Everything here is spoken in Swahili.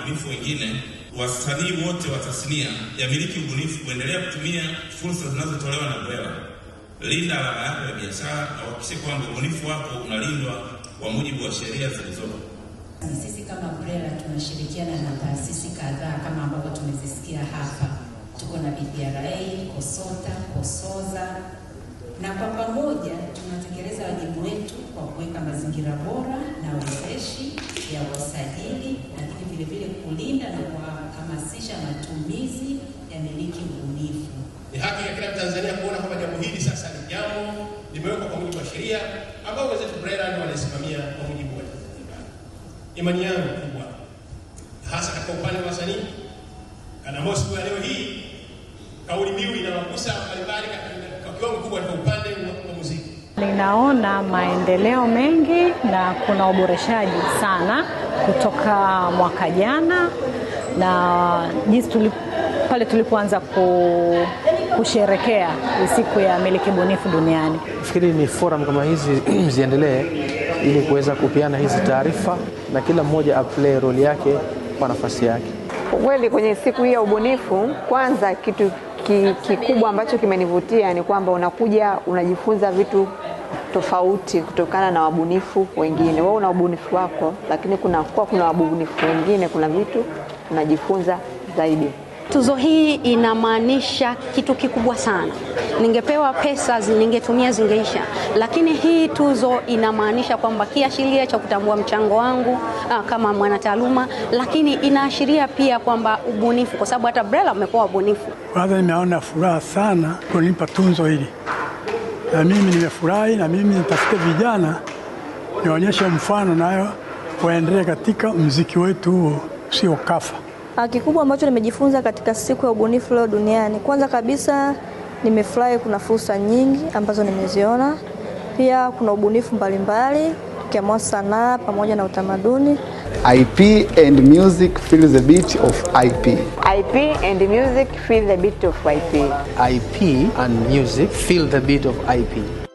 wabunifu wengine, wasanii wote wa tasnia ya miliki ubunifu kuendelea kutumia fursa zinazotolewa na BRELA. Linda alama yako ya biashara na uhakikishe kwamba ubunifu wako unalindwa kwa mujibu wa sheria zilizopo. Sisi kama BRELA tunashirikiana na taasisi kadhaa kama ambavyo tumezisikia hapa. Tuko na BPRA, KOSOTA, KOSOZA, na kwa pamoja tunatekeleza wajibu wetu kwa kuweka mazingira bora na wezeshi ya wasajili, lakini vile vile kulinda na kuhamasisha matumizi ya miliki ubunifu. Ni haki ya kila Mtanzania kuona kwamba jambo hili sasa ni jambo limewekwa kwa mujibu wa sheria ambao wenzetu BRELA ndio wanasimamia kwa mujibu wa sheria. Imani yangu kubwa hasa katika upande wa wasanii, kana mosi kwa leo hii kauli mbiu inawagusa mbalimbali kwa kiwango kubwa kwa upande wa muziki. Ninaona maendeleo mengi na kuna uboreshaji sana kutoka mwaka jana na jinsi pale tulipoanza kusherekea siku ya miliki bunifu duniani. Nafikiri ni forum kama hizi ziendelee ili kuweza kupiana hizi taarifa na kila mmoja aplay role yake kwa nafasi yake. Kweli kwenye siku hii ya ubunifu, kwanza kitu kikubwa ambacho kimenivutia ni kwamba unakuja unajifunza vitu tofauti kutokana na wabunifu wengine. Wewe una ubunifu wako, lakini kuna wabunifu wengine, kuna vitu unajifunza zaidi. Tuzo hii inamaanisha kitu kikubwa sana. Ningepewa pesa ningetumia zingeisha, lakini hii tuzo inamaanisha kwamba kiashiria cha kutambua mchango wangu kama mwanataaluma, lakini inaashiria pia kwamba ubunifu, kwa sababu hata BRELA umekuwa ubunifu. Kwanza nimeona furaha sana kunipa tuzo hili. Na mimi nimefurahi, na mimi nitafute vijana nionyeshe mfano nayo waendelee katika muziki wetu huo sio kafa. Kikubwa ambacho nimejifunza katika siku ya ubunifu leo duniani, kwanza kabisa nimefurahi kuna fursa nyingi ambazo nimeziona. Pia kuna ubunifu mbalimbali kama sanaa pamoja na utamaduni. IP and music feel the beat of IP. IP and music feel the beat of IP. IP and music feel the beat of IP.